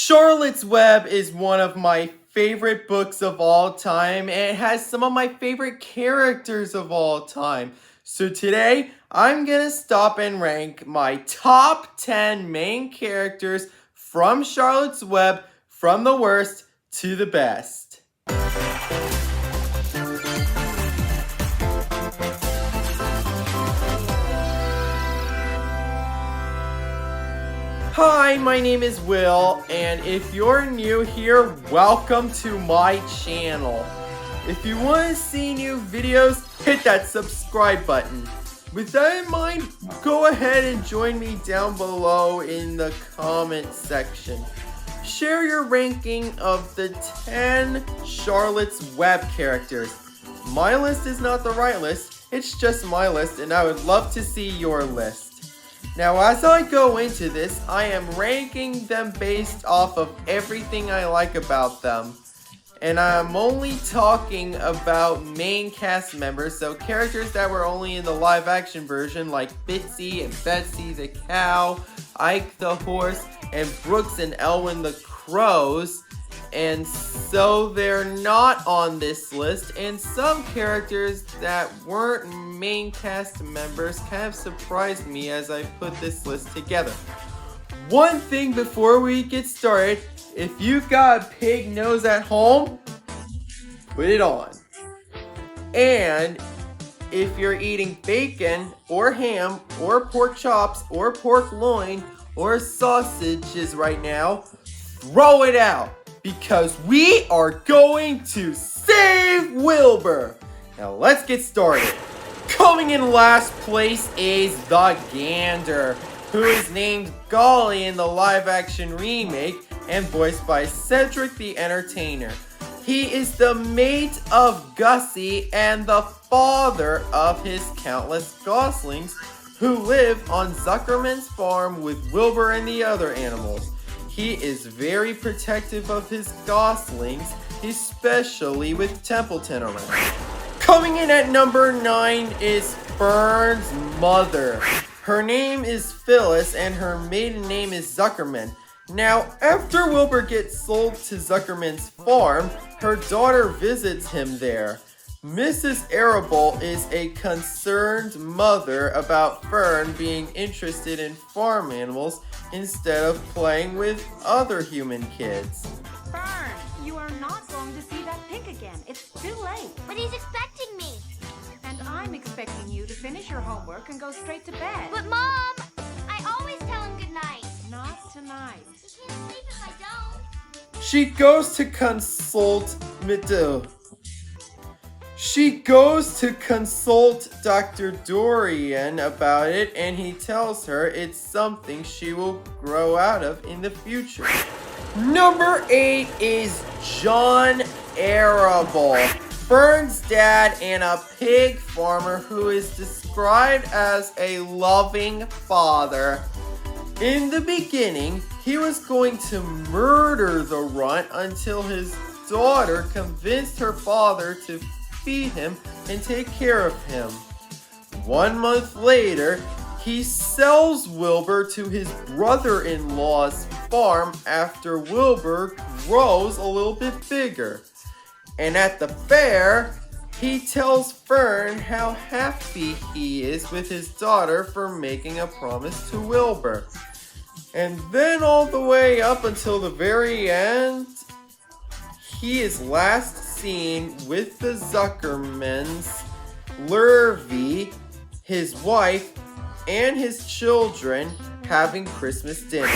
Charlotte's Web is one of my favorite books of all time, and it has some of my favorite characters of all time. So today, I'm gonna stop and rank my top 10 main characters from Charlotte's Web, from the worst to the best. Hi, my name is Will, and if you're new here, welcome to my channel. If you want to see new videos, hit that subscribe button. With that in mind, go ahead and join me down below in the comment section. Share your ranking of the 10 Charlotte's Web characters. My list is not the right list, it's just my list, and I would love to see your list. Now, as I go into this, I am ranking them based off of everything I like about them. And I'm only talking about main cast members, so characters that were only in the live action version like Bitsy and Betsy the cow, Ike the horse, and Brooks and Elwyn the crows. And so they're not on this list, and some characters that weren't main cast members kind of surprised me as I put this list together. One thing before we get started, if you've got a pig nose at home, put it on. And if you're eating bacon or ham or pork chops or pork loin or sausages right now, throw it out. Because we are going to save Wilbur! Now let's get started. Coming in last place is the gander, who is named Golly in the live action remake and voiced by Cedric the Entertainer. He is the mate of Gussie and the father of his countless goslings who live on Zuckerman's farm with Wilbur and the other animals. He is very protective of his goslings, especially with Templeton around. Coming in at number 9 is Fern's mother. Her name is Phyllis and her maiden name is Zuckerman. Now, after Wilbur gets sold to Zuckerman's farm, her daughter visits him there. Mrs. Arable is a concerned mother about Fern being interested in farm animals instead of playing with other human kids. Fern, you are not going to see that pig again. It's too late. But he's expecting me. And I'm expecting you to finish your homework and go straight to bed. But Mom, I always tell him good night. Not tonight. He can't sleep if I don't. She goes to consult Dr. Dorian about it, and he tells her it's something she will grow out of in the future. Number 8 is John Arable, Fern's dad and a pig farmer who is described as a loving father. In the beginning, he was going to murder the runt until his daughter convinced her father to feed him and take care of him. 1 month later, he sells Wilbur to his brother-in-law's farm after Wilbur grows a little bit bigger. And at the fair, he tells Fern how happy he is with his daughter for making a promise to Wilbur. And then all the way up until the very end, he is last seen with the Zuckermans, Lurvy, his wife, and his children having Christmas dinner.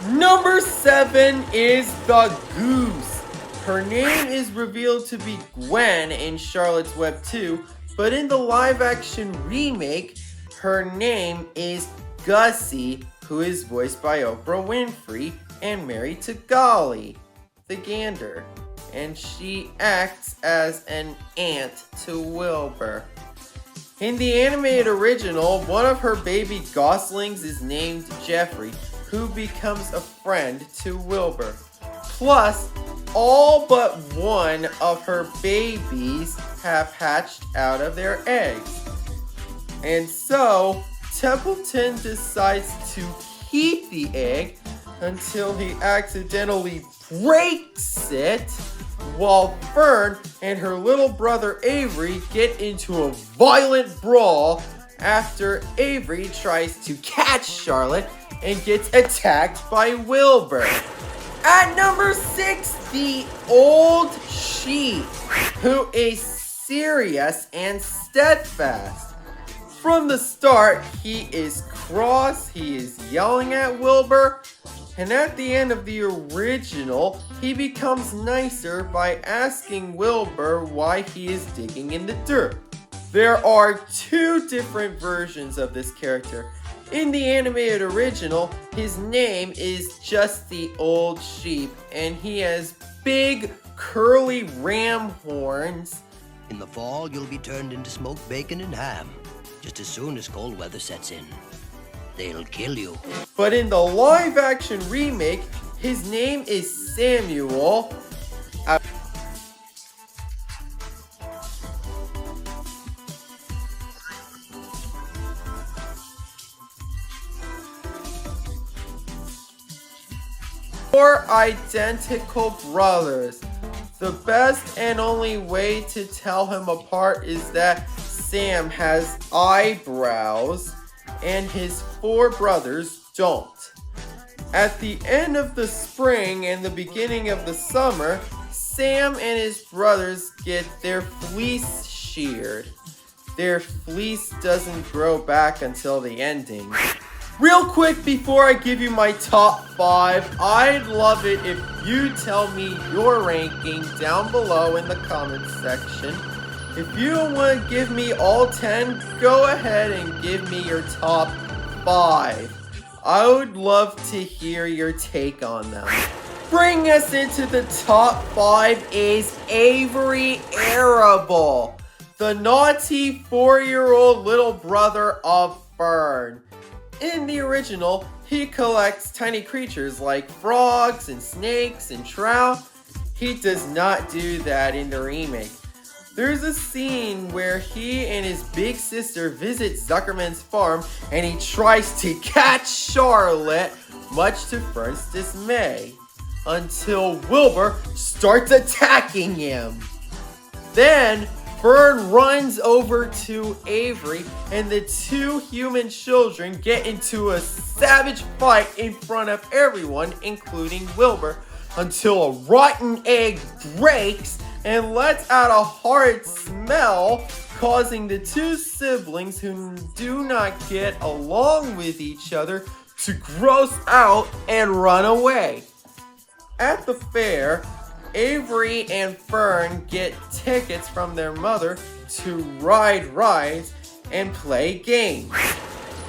Number 7 is the goose. Her name is revealed to be Gwen in Charlotte's Web 2, but in the live action remake, her name is Gussie, who is voiced by Oprah Winfrey and married to Golly, the gander. And she acts as an aunt to Wilbur. In the animated original, one of her baby goslings is named Jeffrey, who becomes a friend to Wilbur. Plus, all but one of her babies have hatched out of their eggs. And so, Templeton decides to keep the egg until he accidentally breaks it, while Fern and her little brother Avery get into a violent brawl after Avery tries to catch Charlotte and gets attacked by Wilbur. At number 6, the old sheep, who is serious and steadfast. From the start, he is cross, he is yelling at Wilbur, and at the end of the original, he becomes nicer by asking Wilbur why he is digging in the dirt. There are 2 different versions of this character. In the animated original, his name is just the old sheep, and he has big, curly ram horns. In the fall, you'll be turned into smoked bacon and ham, just as soon as cold weather sets in. They'll kill you. But in the live-action remake, his name is Samuel. Four identical brothers. The best and only way to tell him apart is that Sam has eyebrows and his 4 brothers don't. At the end of the spring and the beginning of the summer, Sam and his brothers get their fleece sheared. Their fleece doesn't grow back until the ending. Real quick before I give you my top 5, I'd love it if you tell me your ranking down below in the comments section. If you don't want to give me all 10, go ahead and give me your top 5. I would love to hear your take on them. Bringing us into the top 5 is Avery Arable, the naughty 4-year-old little brother of Fern. In the original, he collects tiny creatures like frogs and snakes and trout. He does not do that in the remake. There's a scene where he and his big sister visit Zuckerman's farm and he tries to catch Charlotte, much to Fern's dismay, until Wilbur starts attacking him. Then Fern runs over to Avery and the 2 human children get into a savage fight in front of everyone, including Wilbur, until a rotten egg breaks and lets out a horrid smell, causing the 2 siblings who do not get along with each other to gross out and run away. At the fair, Avery and Fern get tickets from their mother to ride rides and play games.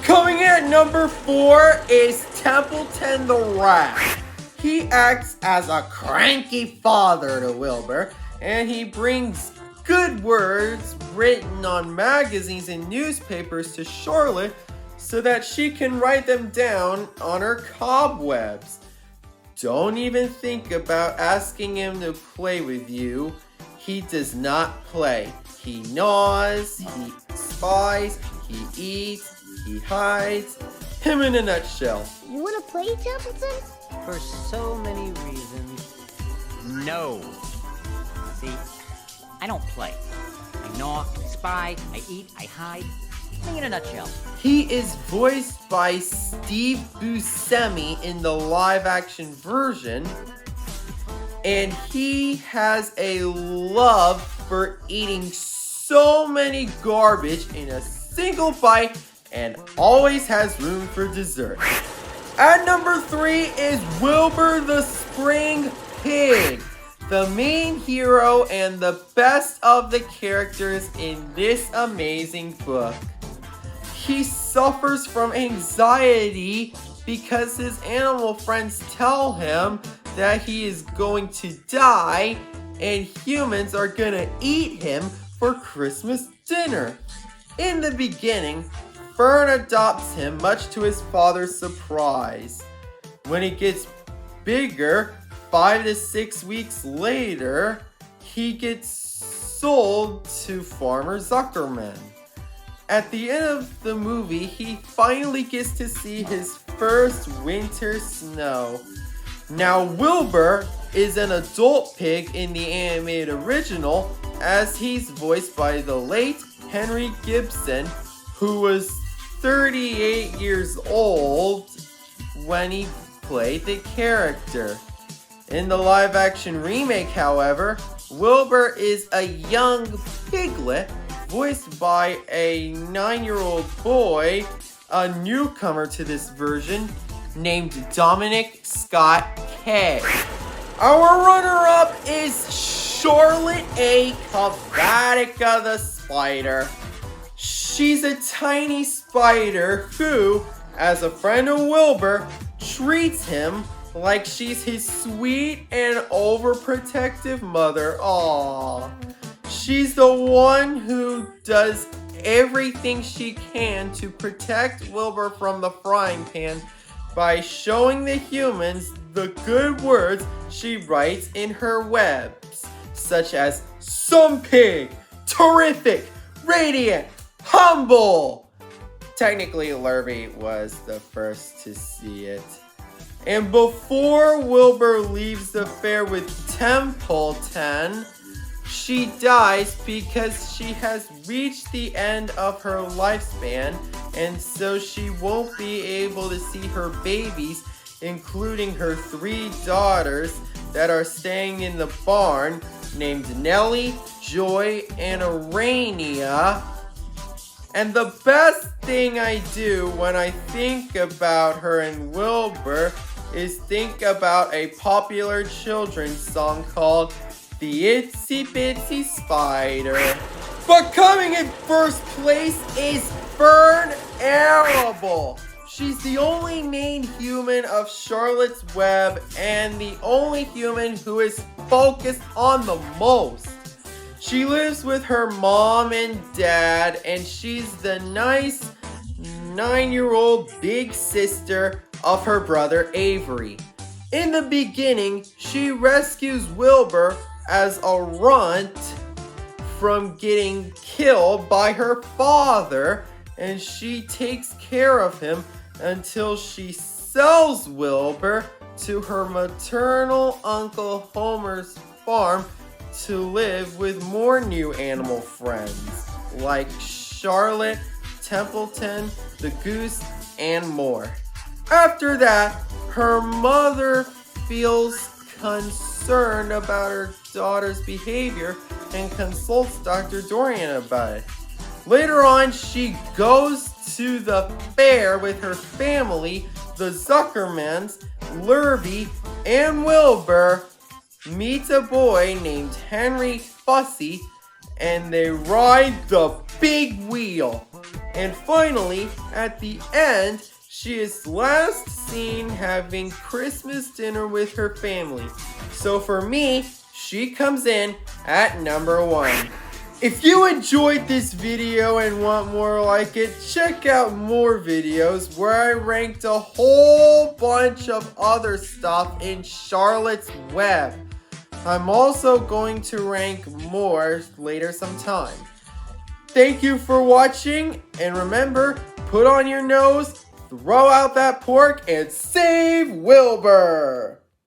Coming in at number 4 is Templeton the rat. He acts as a cranky father to Wilbur, and he brings good words written on magazines and newspapers to Charlotte so that she can write them down on her cobwebs. Don't even think about asking him to play with you. He does not play. He gnaws, he spies, he eats, he hides. Him in a nutshell. You want to play, Templeton? For so many reasons, no. See, I don't play. I gnaw, I spy, I eat, I hide. Thing in a nutshell. He is voiced by Steve Buscemi in the live-action version, and he has a love for eating so many garbage in a single bite and always has room for dessert. At number 3 is Wilbur the Spring Pig, the main hero and the best of the characters in this amazing book. He suffers from anxiety because his animal friends tell him that he is going to die and humans are gonna eat him for Christmas dinner. In the beginning, Fern adopts him much to his father's surprise. When he gets bigger, 5 to 6 weeks later, he gets sold to Farmer Zuckerman. at the end of the movie, he finally gets to see his first winter snow. Now, Wilbur is an adult pig in the animated original, as he's voiced by the late Henry Gibson, who was 38 years old when he played the character. In the live-action remake, however, Wilbur is a young piglet voiced by a 9-year-old boy, a newcomer to this version, named Dominic Scott Kay. Our runner-up is Charlotte A. Cavatica the spider. She's a tiny spider who, as a friend of Wilbur, treats him like she's his sweet and overprotective mother. Aww. She's the one who does everything she can to protect Wilbur from the frying pan by showing the humans the good words she writes in her webs, such as some pig, terrific, radiant, humble. Technically, Lurvy was the first to see it. And before Wilbur leaves the fair with Templeton, she dies because she has reached the end of her lifespan, and so she won't be able to see her babies, including her 3 daughters that are staying in the barn, named Nellie, Joy, and Arania. And the best thing I do when I think about her and Wilbur is think about a popular children's song called The Itsy Bitsy Spider. But coming in first place is Fern Arable. She's the only main human of Charlotte's Web and the only human who is focused on the most. She lives with her mom and dad, and she's the nice 9-year-old big sister of her brother Avery. In the beginning, she rescues Wilbur as a runt from getting killed by her father, and she takes care of him until she sells Wilbur to her maternal uncle Homer's farm to live with more new animal friends like Charlotte, Templeton, the goose, and more. After that, her mother feels concerned about her daughter's behavior and consults Dr. Dorian about it. Later on, she goes to the fair with her family, the Zuckermans, Lurvy, and Wilbur, meets a boy named Henry Fussy, and they ride the big wheel. And finally, at the end, she is last seen having Christmas dinner with her family. So for me, she comes in at number 1. If you enjoyed this video and want more like it, check out more videos where I ranked a whole bunch of other stuff in Charlotte's Web. I'm also going to rank more later sometime. Thank you for watching, and remember, put on your nose, throw out that pork, and save Wilbur!